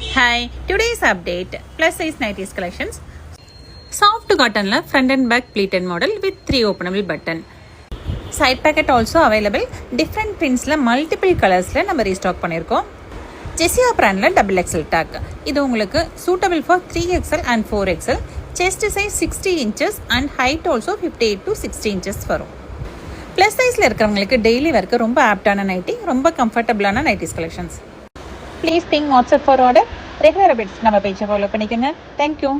Hi, today's update plus size nighties collections. Soft cotton la front and back pleated model with 3 openable button. Side pocket also available. Different prints la multiple colors la நம்ம restock பண்ணிருக்கோம். Jessia brand la double XL tag. இது உங்களுக்கு suitable for 3XL and 4XL. Chest size 60 inches and height also 58 to 60 inches வரும். Plus size ல இருக்கிறவங்களுக்கு daily wear ரொம்ப ஆப்டான nightie, ரொம்ப கம்ஃபர்ட்டபிளான nighties collections. Please ping WhatsApp for order. Regular updates நம்ம பேஜை follow பண்ணிக்கோங்க. Thank you.